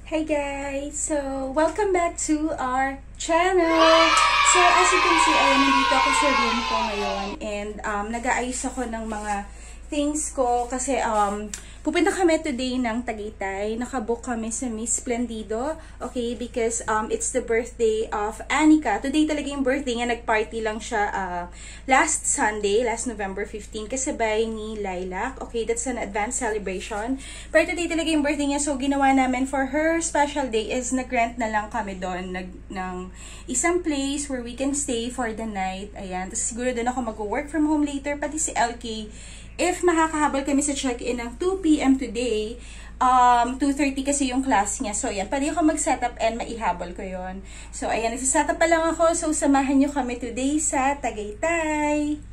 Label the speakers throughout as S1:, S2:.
S1: Hey guys! So, welcome back to our channel! So, as you can see, ayan, nandito ako sa room ko ngayon and nag-aayos ako ng mga things ko kasi pupunta kami today ng Tagaytay. Nakabook kami sa Miss Splendido, okay, because it's the birthday of Anika. Today talaga yung birthday niya, nag-party lang siya last Sunday, last November 15, kasabay ni Lilac. Okay, that's an advanced celebration. Pero today talaga yung birthday niya, so ginawa namin for her special day is nag-rent na lang kami doon ng isang place where we can stay for the night. Ayan, tapos siguro doon ako mag-work from home later, pati si LK. If makakahabol kami sa check-in ng 2 PM today, 2:30 kasi yung class niya. So, ayan, pwede ako mag-setup and maihabol ko yon. So, ayan, nagsasetup pa lang ako. So, samahan nyo kami today sa Tagaytay.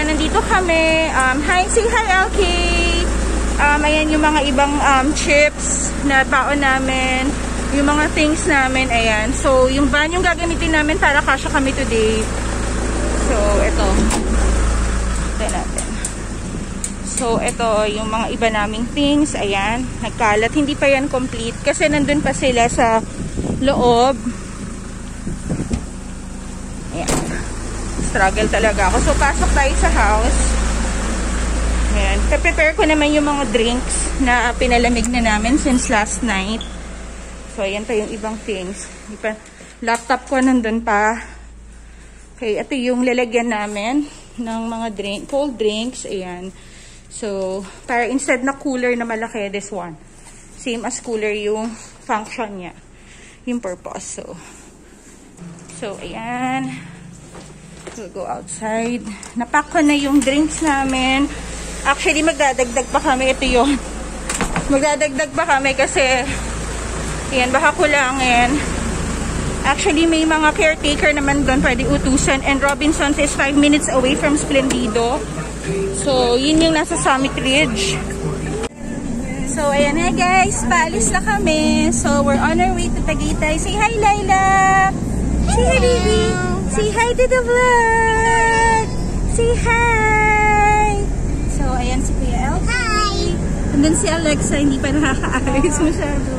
S1: Nandito kami. Say hi, LK! Ayan yung mga ibang chips na baon namin. Yung mga things namin, ayan. So, yung van yung gagamitin namin para kasya kami today. So, ito. Ito natin. So, ito yung mga iba naming things. Ayan. Nagkalat. Hindi pa yan complete kasi nandun pa sila sa loob. Ayan. Struggle talaga ako. So, pasok tayo sa house. Ayan. Prepare ko naman yung mga drinks na pinalamig na namin since last night. So, ayan pa yung ibang things. Laptop ko nandun pa. Okay, ito yung lalagyan namin ng mga cold drinks. Ayan. So, para instead na cooler na malaki, this one. Same as cooler yung function niya. Yung purpose. So ayan. We'll go outside. Napack ko na yung drinks namin. Actually, magdadagdag pa kami. Ito yun. Magdadagdag pa kami kasi yan, baka kulangin. Actually, may mga caretaker naman doon pwede utusan. And Robinsons is 5 minutes away from Splendido. So, yun yung nasa Summit Ridge. So, ayan na guys. Paalis na kami. So, we're on our way to Tagaytay. Say hi, Laila! Say hi, baby! Say hi to the vlog! Say hi! So, ayan si Kuya Elsie. Hi! And then si Alexa, hindi pa nakaka-ayos masyado.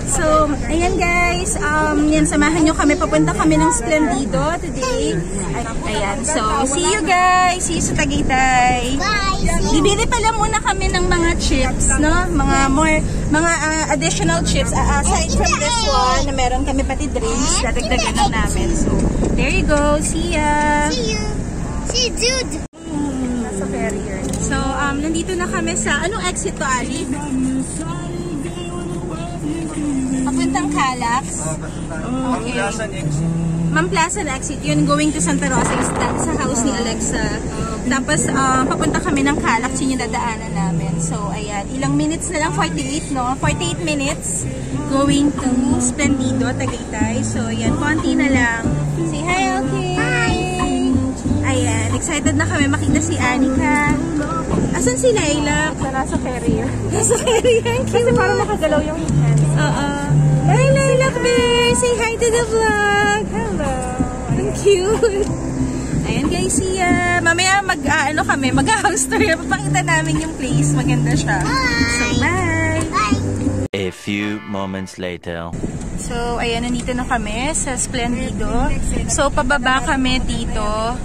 S1: So, ayan guys. Yan, samahan nyo kami. Papunta kami ng Splendido today. Ayan. So, see you guys. See you sa Tagaytay. Bye! Bibili pala muna kami ng mga chips, no? Mga additional chips. Aside from this one, na meron kami pati drinks. Dadagdagan lang namin. So, there you go. See ya! See you! See you, dude! Nasa carrier. So, nandito na kami sa... Anong exit to, Ali? Papuntang Calax. Okay. Mamplasan exit. Yun, going to Santa Rosa. Sa house ni Alexa. Tapos, papunta kami ng Calax. Yun yung dadaanan namin. So, ayan. Ilang minutes na lang? 48, no? 48 minutes. Going to Splendido, Tagaytay. So, ayan. Konti na lang. Say hi, okay. Hi! Ayan. Excited na kami makita si Anika. Asan si Laila?
S2: Nasa carrier.
S1: Nasa carrier.
S2: Kasi parang makagalaw yung hands.
S1: Hi, Laila, babe! Say hi to the vlog!
S2: Hello!
S1: Ang cute! Ayan guys, siya. Mamaya mag-house tour. Papakita namin yung place. Maganda siya. Bye! So, bye!
S3: Bye! A few moments later.
S1: So, ayan, nandito na kami sa Splendido. So, pababa kami dito.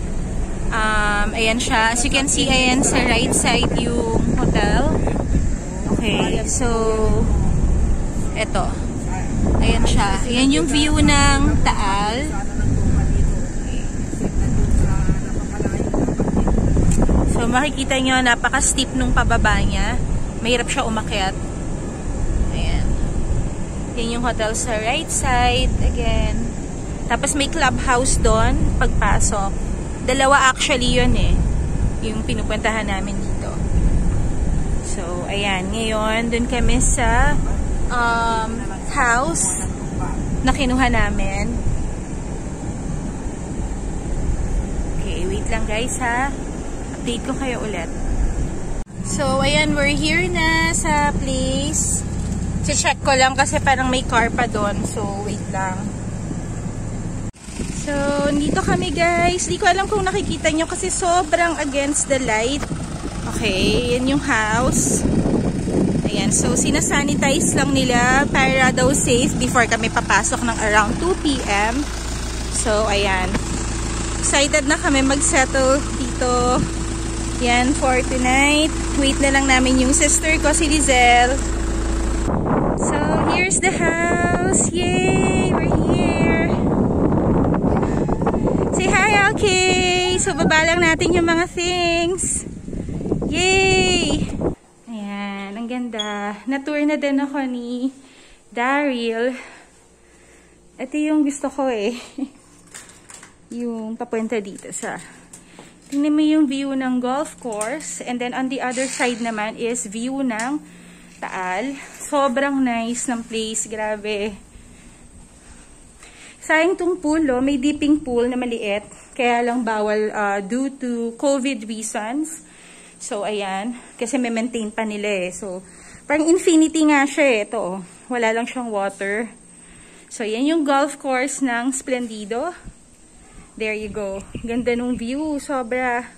S1: Ayan siya. As you can see, ayan sa right side yung hotel. Okay, so, eto. Ayan siya. Ayan yung view ng Taal. So, makikita nyo, napaka-steep nung pababa niya. Mahirap siya umakyat. Ayan. Yan yung hotel sa right side. Again. Tapos may clubhouse doon, pagpasok. Dalawa actually yun eh. Yung pinupuntahan namin dito. So, ayan. Ngayon, dun kami sa house na kinuha namin. Okay, wait lang guys ha. Update ko kayo ulit. So, ayan, we're here na sa place. Check ko lang kasi parang may car pa doon. So, wait lang. So, dito kami guys. Di ko alam kung nakikita nyo kasi sobrang against the light. Okay, yan yung house. Ayan, so sinasanitize lang nila para daw safe before kami papasok ng around 2 p.m. So, ayan. Excited na kami mag-settle dito. Yan, for tonight. Wait na lang namin yung sister ko, si Lizelle. So, here's the house. Yay! We're here. Say hi, okay. So, baba lang natin yung mga things. Yay! Ayan, ang ganda. Na-tour na din ako ni Daryl. Ito yung gusto ko eh. Yung papunta dito sa... Tingnan mo yung view ng golf course. And then on the other side naman is view ng Taal. Sobrang nice ng place. Grabe. Sayang tong pool, oh. May dipping pool na maliit. Kaya lang bawal due to COVID reasons. So, ayan. Kasi may maintain pa nila eh. So, parang infinity nga siya eh. Ito, oh. Wala lang siyang water. So, yan yung golf course ng Splendido. There you go. Ganda nung view. Sobra.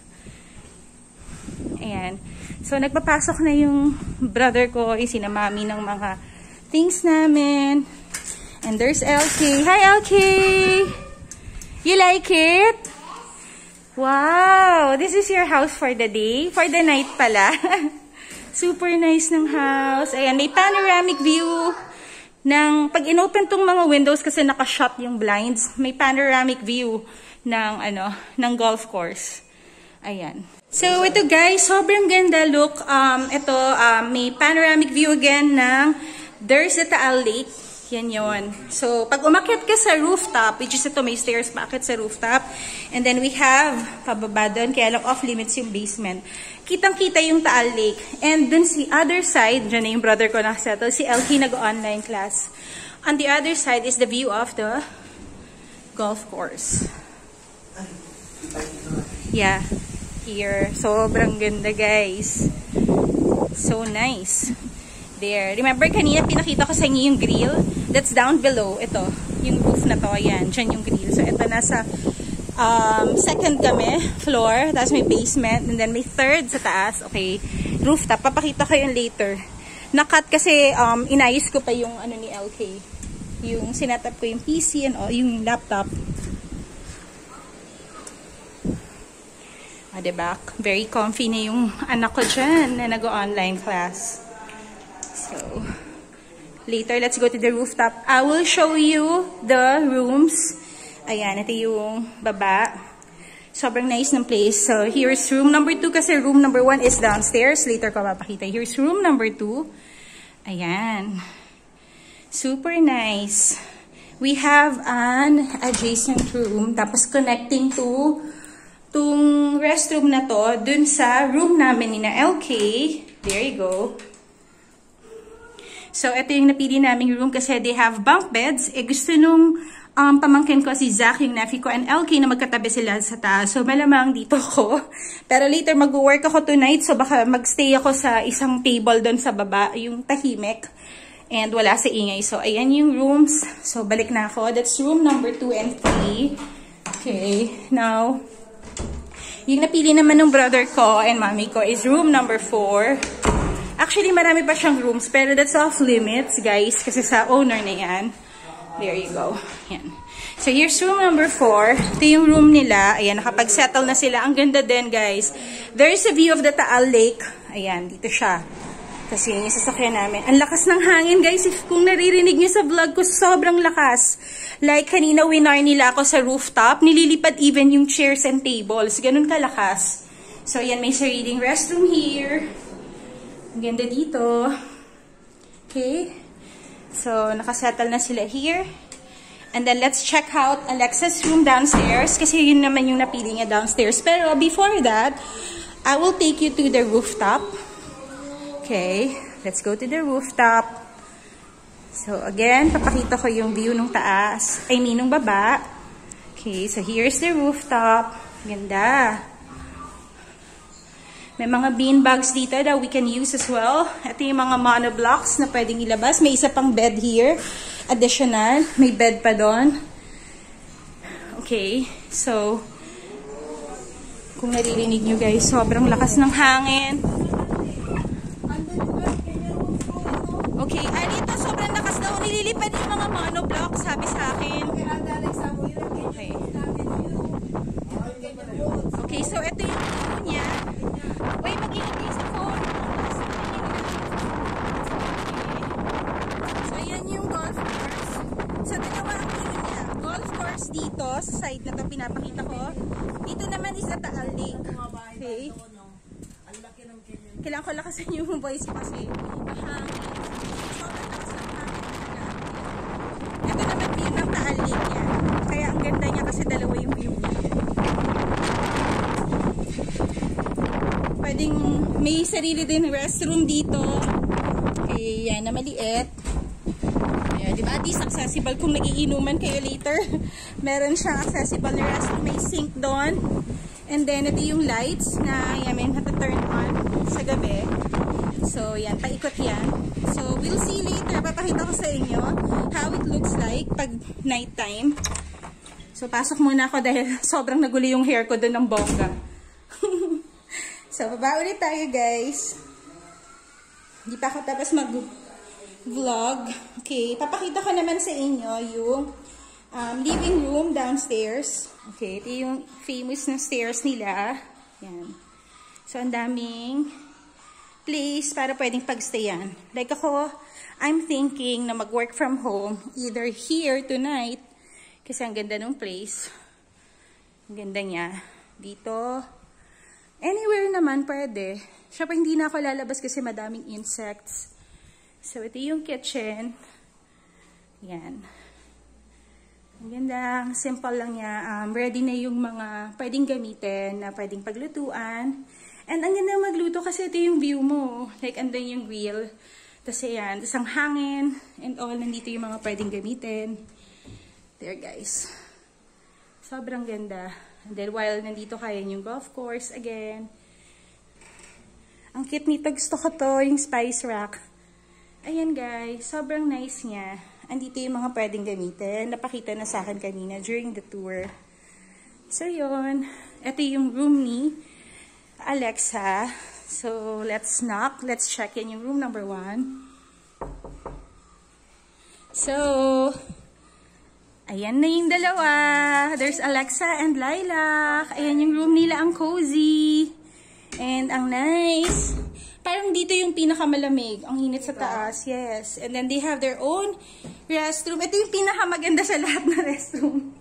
S1: Ayan. So, nagpapasok na yung brother ko. Sina mami ng mga things namin. And there's LK. Hi, LK! You like it? Wow! This is your house for the day? For the night pala. Super nice ng house. Ayan, may panoramic view. Pag inopen tong mga windows kasi naka-shut yung blinds, may panoramic view ng golf course. Ayan. So, ito guys, sobrang ganda. Look, may panoramic view again there's the Taal Lake. Yan yun. So, pag umakyat ka sa rooftop, which is ito, may stairs paakyat sa rooftop. And then we have, pababa doon, kaya lang off-limits yung basement. Kitang-kita yung Taal Lake. And dun si other side, dyan na yung brother ko nakasettle, si LK nag-online class. On the other side is the view of the golf course. Yeah. Here. Sobrang ganda, guys. So nice. There. Remember, kanina pinakita ko sa inyo yung grill? That's down below. Ito. Yung roof na to. Ayan. Diyan yung grill. So, ito nasa second kami. Floor. Tapos may basement. And then may third sa taas. Okay. Rooftop. Papakita ko yun later. Nakat kasi inayos ko pa yung ni LK. Yung sinatap ko yung PC and yung laptop. Diba? Very comfy na yung anak ko dyan na nag-online class. So, later, let's go to the rooftop. I will show you the rooms. Ayan, ito yung baba. Sobrang nice ng place. So, here's room number 2 kasi room number 1 is downstairs. Later ko mapakita. Here's room number 2. Ayan. Super nice. We have an adjacent room. Tapos connecting to itong restroom na to dun sa room namin ni na LK. There you go. So, ito yung napili naming room kasi they have bunk beds. Gusto nung pamangkin ko si Zach, yung nephew ko, and LK na magkatabi sila sa taas. So, malamang dito ko. Pero later, mag-work ako tonight. So, baka magstay ako sa isang table dun sa baba, yung tahimik. And wala sa ingay. So, ayan yung rooms. So, balik na ako. That's room number 2 and 3. Okay. Now, yung napili naman ng brother ko and mommy ko is room number 4. Actually, marami pa siyang rooms, pero that's off limits, guys, kasi sa owner na yan. There you go. Yan. So, here's room number 4. Ito yung room nila. Ayan, nakapag-settle na sila. Ang ganda din, guys. There's a view of the Taal Lake. Ayan, dito siya. Kasi yung sasakyan namin. Ang lakas ng hangin, guys. Kung naririnig niyo sa vlog ko, sobrang lakas. Like, kanina winar nila ako sa rooftop. Nililipat even yung chairs and tables. Ganun kalakas. So, yan, may sariling restroom here. Ang ganda dito. Okay. So, nakasettle na sila here. And then, let's check out Alexa's room downstairs. Kasi yun naman yung napili niya downstairs. Pero, before that, I will take you to the rooftop. Okay. Let's go to the rooftop. So, again, papakita ko yung view ng taas. I mean, ng baba. Okay. So, here's the rooftop. Ganda. May mga bean bags dito that we can use as well. Ito yung mga monoblocks na pwedeng ilabas. May isa pang bed here. Additional. May bed pa doon. Okay. So, kung naririnig nyo guys, sobrang lakas ng hangin. Okay. Dito sobrang lakas daw. Nililipad yung mga monoblocks, sabi sa akin. Okay. Okay, so ito yung phone niya. Wait, mag-iingat kayo sa phone. So, ayan yung golf course. So, dalawa ang view niya. Golf course dito, sa side na to pinapakita ko. Dito naman is the Taal Lake. Okay. Kailangan ko lakasan yung voice ko kasi mahangin. Sobrang lakas ng hangin talaga. Ito naman view ng Taal Lake niya. Kaya ang ganda niya kasi dalawa yung view niya. Pwedeng may sarili din restroom dito. Okay, yan na maliit. Ayan, diba? At least accessible kung nagiinuman kayo later. Meron siyang accessible na restroom. May sink doon. And then, ito yung lights na yan, have to turn on sa gabi. So, yan. Paikot yan. So, we'll see later. Papakita ko sa inyo how it looks like pag nighttime. So, pasok muna ako dahil sobrang nagulo yung hair ko doon ng bongga. So, baba ulit tayo guys. Hindi pa ako tapos mag-vlog. Okay, papakita ko naman sa inyo yung living room downstairs. Okay, ito yung famous na stairs nila. Yan. So, ang daming place para pwedeng pagstayan. Like ako, I'm thinking na mag-work from home either here tonight kasi ang ganda ng place. Ang ganda niya. Dito. Anywhere naman pwede. Siyempre hindi na ako lalabas kasi madaming insects. So, ito yung kitchen. Yan. Ang ganda. Simple lang niya. Ready na yung mga pwedeng gamitin na pwedeng paglutuan. And ang ganda magluto kasi ito yung view mo. Like, andun yung grill. Tapos yan. Tapos ang hangin. And all. Nandito yung mga pwedeng gamitin. There guys. Sobrang ganda. And then, while nandito kayo yung golf course, again. Ang cute nito. Gusto ko to, yung spice rack. Ayan, guys. Sobrang nice niya. Andito yung mga pwedeng gamitin. Napakita na sa akin kanina during the tour. So, yun. Ito yung room ni Alexa. So, let's knock. Let's check in yung room number 1. So, ayan na yung dalawa. There's Alexa and Lilac. Ayan yung room nila, ang cozy. And ang nice. Parang dito yung pinakamalamig. Ang init sa taas. Yes. And then they have their own restroom. Ito yung pinakamaganda sa lahat na restroom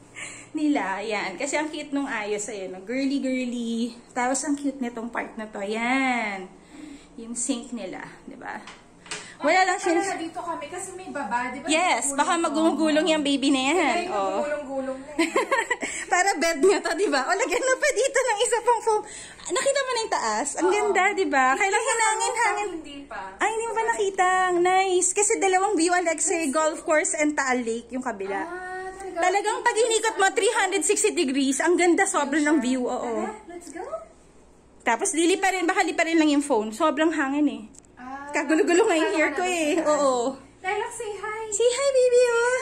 S1: nila. Ayan. Kasi ang cute nung ayos. Ayan. Girly-girly. Tapos ang cute nitong part na to. Ayan. Yung sink nila. Diba? Wala lang siya.
S2: Dito kami kasi may baba, di ba?
S1: Yes, baka magugulong yung baby na yan. Oh.
S2: Gulong-gulong na
S1: Para bed niya to, di ba? O, lagyan na pa dito ng isa pang foam. Nakita mo na yung taas? Ang ganda, di ba? Kailang hinangin-hangin.
S2: Hindi pa.
S1: Ay, hindi mo ba nakita? Nice. Kasi dalawang view, Alexa, golf course and Taal Lake, yung kabila. Talagang pag hinikot mo, 360 degrees. Ang ganda, sobrang ng view. Oo.
S2: Let's go.
S1: Tapos, baka li pa rin lang yung phone. Sobrang hangin eh. Kagulo-gulo nga yung hair ko eh. Oo.
S2: Lilac, say hi.
S1: Say hi, baby, oh.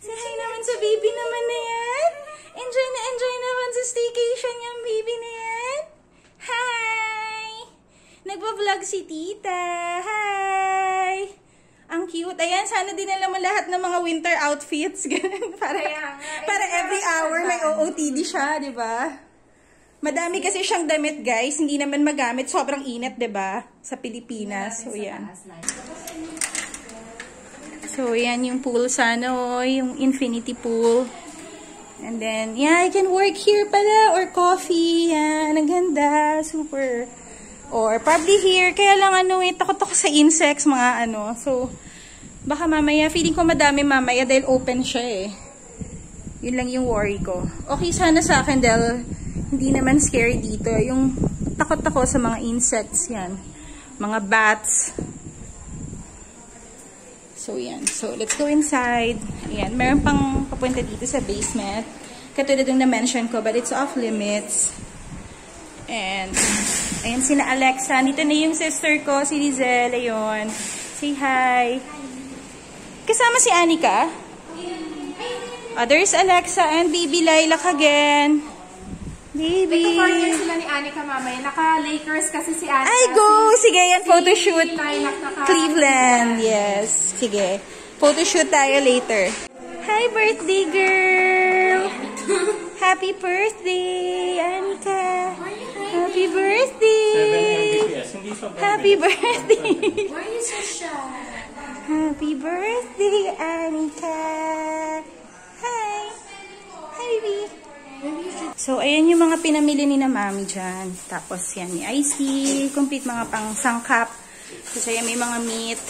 S1: Say hi naman sa baby naman na yan. Enjoy naman sa staycation yung baby na yan. Hi! Nagpa-vlog si tita. Hi! Ang cute. Ayan, sana dinala mo lahat ng mga winter outfits. para every hour may OOTD siya, di ba? Madami kasi siyang damit, guys. Hindi naman magamit. Sobrang init, 'di ba? Sa Pilipinas. So, yan. So, yan yung pool sana, oh. Yung infinity pool. And then, yeah, I can work here pala. Or coffee. Yan. Ang ganda. Super. Or probably here. Kaya lang, takot ako sa insects, mga So, baka mamaya, feeling ko madami mamaya dahil open siya, eh. Yun lang yung worry ko. Okay sana sa akin dahil hindi naman scary dito. Yung takot ako sa mga insects yan. Mga bats. So, yan. So, let's go inside. Ayan. Meron pang papunta dito sa basement. Katulad yung na-mention ko, but it's off limits. And, ayan, sina Alexa. Dito na yung sister ko, si Lizelle. Ayun. Say hi. Kasama si Anika. There's Alexa and baby Lilac again. Baby.
S2: Nagka-partner sila ni Anika mamaya. Naka-Lakers kasi si Anika.
S1: Ay, go! Sige, yan, photoshoot.
S2: Si Lilac
S1: Cleveland, yes. Sige. Photoshoot tayo later. Hi, birthday girl! Happy birthday, Anika! Happy birthday! Happy birthday!
S2: Why are you so shy?
S1: Happy birthday, Anika! Hi! Hi, baby! So, ayan yung mga pinamili ni na mami dyan. Tapos, yan, may iced tea, complete mga pang sangkap. Kasi yan, may mga meat,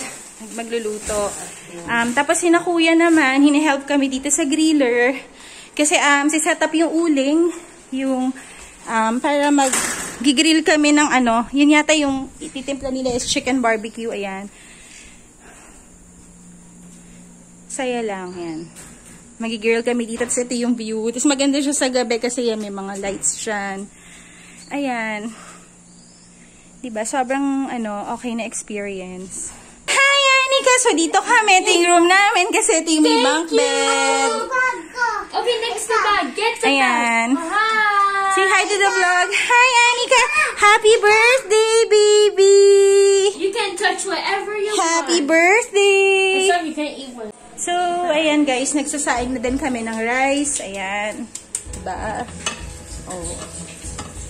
S1: magluluto. Tapos, sina kuya naman, hinihelp kami dito sa griller. Kasi, siset up yung uling, yung, para mag-grill kami ng ano, yun yata yung ititimpla nila is chicken barbecue, ayan. Saya lang, yan. Magigirl kami dito. Tapos ito yung view. Tapos maganda siya sa gabi kasi yan, may mga lights dyan. Ayan. Diba? Sobrang, okay na experience. Hi, Anika! So, dito kami. Ito yung room namin kasi ito yung may bunk bed.
S2: Okay, next na bag. Get the
S1: Ayan.
S2: bag. Hi!
S1: Say hi to the vlog. Hi, Anika! Happy birthday, baby!
S2: You can touch whatever you
S1: Happy
S2: want.
S1: birthday!
S2: Some you can eat one.
S1: So, ayan guys, nagsasaing na din kami ng rice. Ayan. Diba? Oh.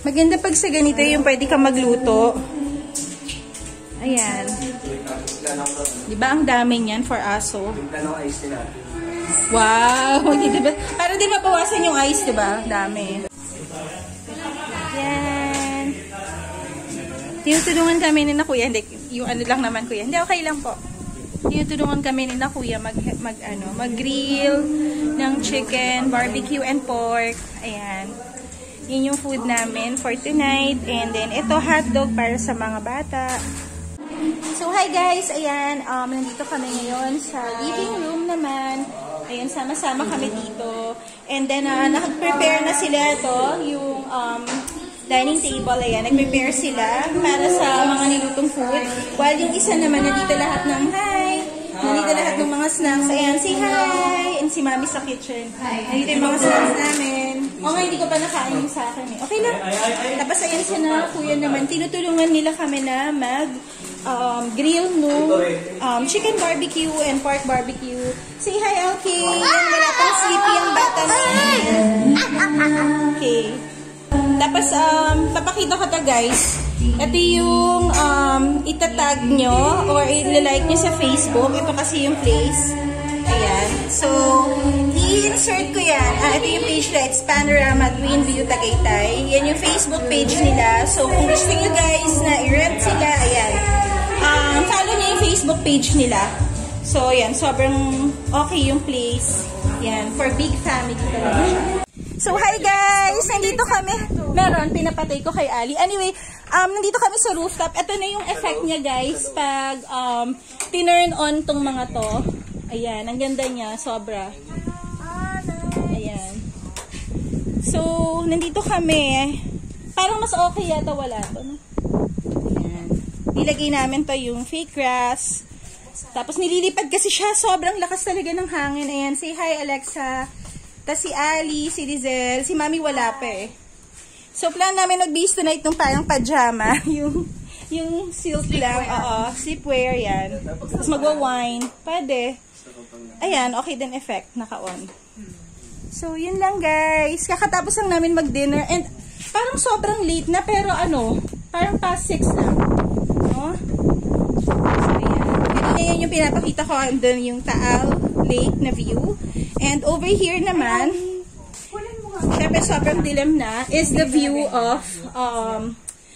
S1: Maganda pag sa ganito yung pwede ka magluto. Ayan. Diba ang dami niyan for aso? Wow! Diba? Para din mabawasan yung ice, diba? Dami. Ayan. Tinutulungan kami ni na kuya. Hindi, yung ano lang naman kuya. Hindi, okay lang po. Tinutulungan kami ni na kuya mag-grill ng chicken, barbecue, and pork. Ayan. Yun yung food namin for tonight. And then, ito hotdog para sa mga bata. So, hi guys! Ayan, nandito kami ngayon sa living room naman. Ayan, sama-sama kami dito. And then, nag-prepare na sila ito, yung dining table. Ayan, nag-prepare sila para sa mga nilutong food. While yung isa naman, nandito lahat ng hi! Nandito lahat ng mga snacks. Ayan, say hi! And si Mami sa kitchen. Nandito yung mga snacks namin. O nga, hindi ko pa nakain yung sa akin eh. Okay lang. Tapos ayan siya na, kuya naman. Tinutulungan nila kami na grill no chicken barbecue and pork barbecue. Say hi, Alki! Wala pang sleepy ang bata namin. Okay. Tapos, papakita ko to guys. Ito yung itatag nyo or ilalike nyo sa Facebook. Ito kasi yung place. Ayan. So, i-insert ko yan. Ito yung page na It's Panorama Twin View Tagaytay. Yan yung Facebook page nila. So, kung gusto nyo guys na i-rent sila, ayan. Follow nyo yung Facebook page nila. So, ayan. Sobrang okay yung place. Ayan. For big family talaga siya. So, hi guys! Nandito kami. Meron, pinapatay ko kay Ali. Anyway, nandito kami sa rooftop. Ito na yung effect niya guys pag tinurn on tong mga to. Ayan, ang ganda niya. Sobra. Ayan. So, nandito kami. Parang mas okay yata wala to. No? Ayan. Nilagay namin to yung fake grass. Tapos nililipad kasi siya. Sobrang lakas talaga ng hangin. Ayan, say hi Alexa. Tapos si Ali, si Lizelle, si Mami wala pa eh. So, plan namin mag-base tonight nung parang pajama. yung silk lang. Oo, sleepwear yan. Tapos magwa-wine. Pwede. Ayan, okay din effect. Naka-on. So, yun lang guys. Kakatapos lang namin mag-dinner. And parang sobrang late na pero parang past 6 lang. No? So, ayan. Ganun yun yung pinapakita ko. Andun yung Taal Lake na view. And over here naman, syempre sobrang dilim na, is the view of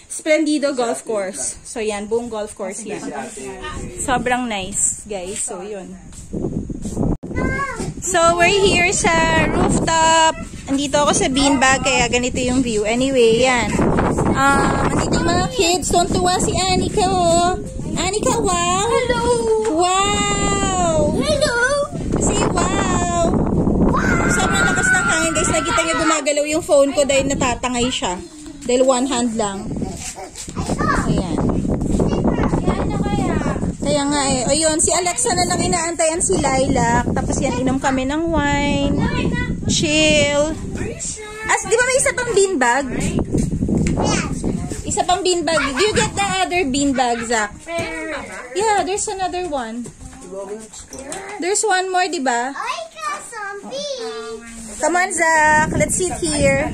S1: Splendido Golf Course. So yan, buong golf course yan. Sobrang nice, guys. So yun. So we're here sa rooftop. Andito ako sa beanbag, kaya ganito yung view. Anyway, yan. Andito yung mga kids. Tuwan-tuwa si Anika, oh. Anika, wow! Hello! Wow! Hello! Say wow! Sobrang lakas ng hangin guys. Nakita niyo gumagalaw yung phone ko dahil natatangay siya. Dahil one hand lang. Ayan. Kaya nga eh. Ayun, si Alexa na lang inaantayan si Lilac. Tapos yan, inom kami ng wine. Chill. Di ba may isa pang beanbag? Isa pang beanbag. Do you get the other beanbag, Zach? Yeah, there's another one. There's one more, di ba? Come on, Zach. Let's sit here.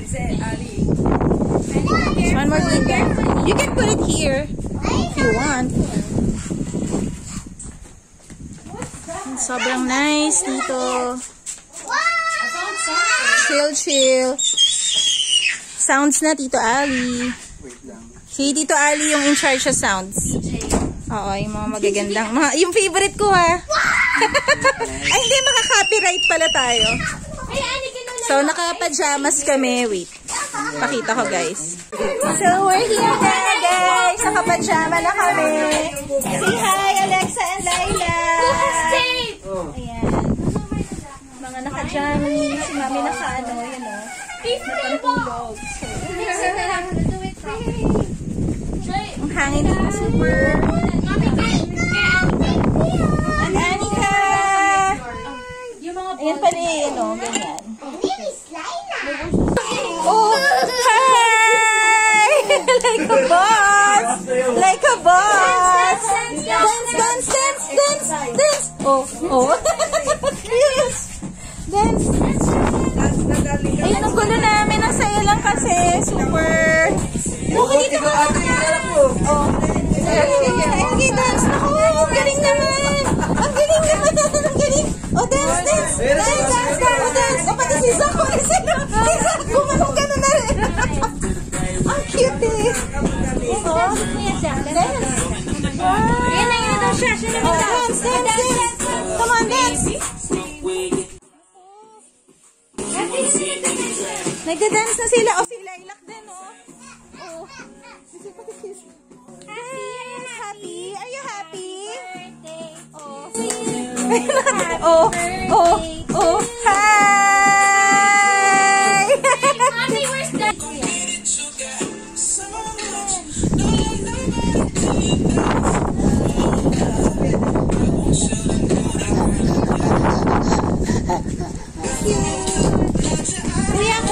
S1: There's one more beanbag. You can put it here if you want. Sobrang nice dito. Chill. Sounds na, Tito Ali. Si Tito Ali yung in charge sa sounds. Oo, yung mga magagandang. Yung favorite ko, ha. Ay, hindi, maka-copyright pala tayo. So, naka-pajamas kami. Wait. Pakita ko, guys. So, we're here na, guys. Naka-pajama na kami. Say hi, Alexa and Laila. Ayan. Mga naka-jammy. Si Mami naka-ano, yun o. Nakatulog. Ang hangin dito super. Ang Anika! Ayan pala yun o. Ganyan. Oh! Hi! Like a boss! Like a boss! Dance! Oh! Dance! Ayun, ang gulo namin. Ang saya lang kasi. Super. Okay, dito ka. Oh. Okay, dance. Naku, ang galing naman. Ang galing naman. Ang galing. Oh, dance. Oh, dance. Oh, pati si Zach. Si Zach, gumanong ka na rin. Ang cute eh. Oh, dance. Wow. Yan na daw siya. Oh, dance. Come on, dance. Nagda-dance na sila. Oh, si Lilac din, oh. Oh. Happy? Are you happy? Oh. Oh. Hi!
S2: Mommy, where's the...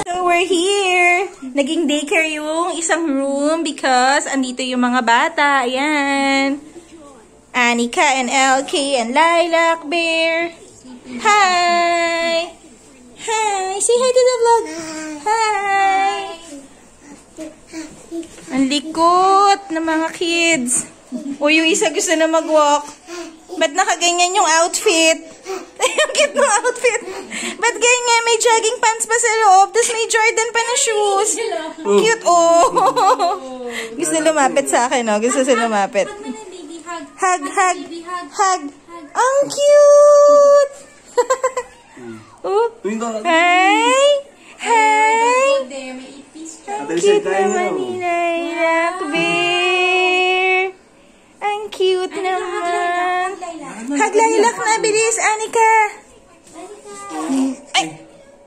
S1: So, we're here. Naging daycare yung isang room because andito yung mga bata. Ayan. Anika and LK and Lilac Bear. Hi! Hi! Say hi to the vlog. Hi! Ang likot ng mga kids. O, yung isa gusto na mag-walk. Ba't nakaganyan yung outfit? Ang cute ng outfit. Ba't ganyan? May jogging pants pa sa loob. Tapos may Jordan pa na shoes. Cute, oh. Gusto lumapit sa akin, oh. Gusto lumapit. Hug. Ang cute. Oh. Hi. Ang cute naman ni Lilac Bear. Ang cute naman. Hug Lilac na, bilis, Anika. Ay!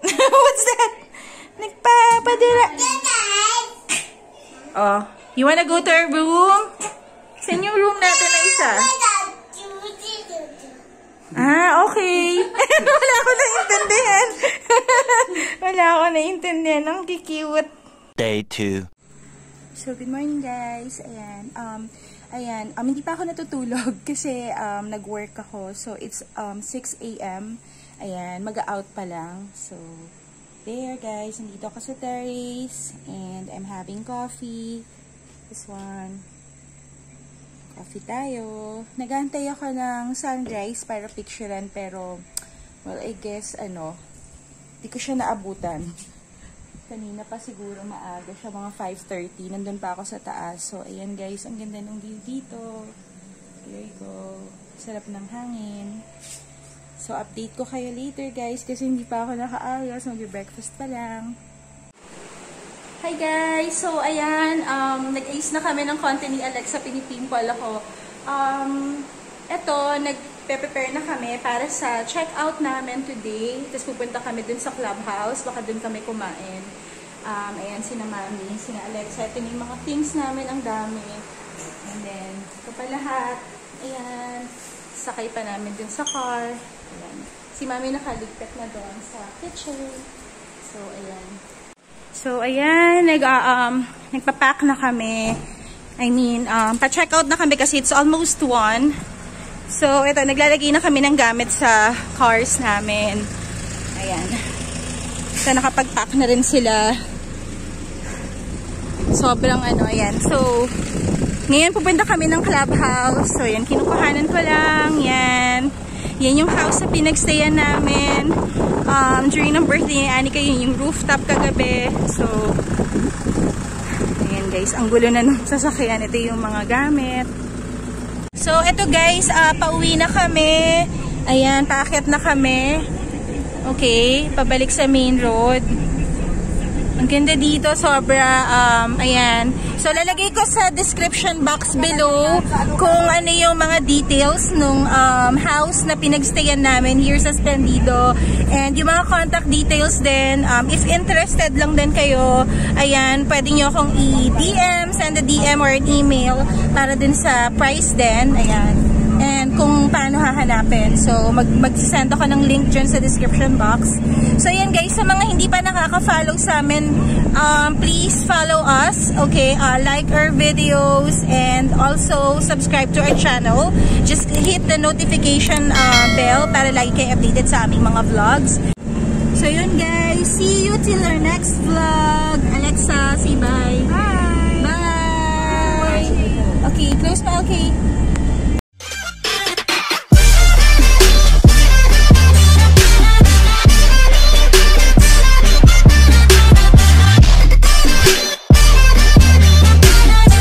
S1: What's that? Nagpapadala. Oh, you wanna go to our room? Saan yung room natin na isa? Ah, okay. Wala ako naiintindihan. Wala ako naiintindihan. Ang cute.
S3: Day 2.
S1: So, good morning, guys. Ayan. Hindi pa ako natutulog kasi nag-work ako. So, it's 6 a.m. Ayan, mag-out pa lang. So, there, guys. Nandito ako sa terrace. And I'm having coffee. This one. Coffee tayo. Nag-aantay ako ng sunrise para picturean. Pero, well, I guess, di ko siya naabutan. Kanina pa siguro maaga siya, mga 5:30. Nandun pa ako sa taas. So, ayan guys, ang ganda ng view dito. There you go. Sarap ng hangin. So, update ko kayo later guys kasi hindi pa ako nakaayos. Mag-breakfast pa lang. Hi guys! So, ayan. Nag-ayos na kami ng konti ni Alexa. Pinipimple ako. Eto, nag-prepare na kami para sa check-out namin today. Tapos pupunta kami dun sa clubhouse. Baka dun kami kumain. Ayan, sina Mami, sina Alexa. Ito yung mga things namin, ang dami. And then, ito pa lahat. Ayan. Sakay pa namin dun sa car. Ayan. Si Mami nakaligpit na doon sa kitchen. So, ayan. So, ayan. Nagpa-pack na kami. I mean, pa-check out na kami kasi it's almost 1. So, ito, naglalagay na kami ng gamit sa cars namin. Ayan. So, nakapag-pack na rin sila. Sobrang ayan. So, ngayon pupunta kami ng clubhouse. So, yan, kinukuhanan ko lang. Yan. Yan yung house na pinagstayan namin. During ng birthday ni Anika, yun yung rooftop kagabi. So, ayan guys, ang gulo na nung sasakyan. Ito yung mga gamit. So, ito guys, pauwi na kami. Ayan, paakyat na kami. Okay, pabalik sa main road. Ang ganda dito, sobra, ayan. So, lalagay ko sa description box below kung ano yung mga details nung house na pinagstayan namin here sa Splendido. And yung mga contact details din, if interested lang din kayo, ayan, pwede nyo akong i-DM, send a DM or an email para din sa price din, ayan. And kung paano hahanapin. So, mag-send ako ng link dyan sa description box. So, ayan guys, sa mga hindi pa nakaka-follow sa amin, please follow us. Okay, like our videos and also subscribe to our channel. Just hit the notification bell para lagi kayo updated sa aming mga vlogs. So, yun guys. See you till our next vlog. Alexa, say bye.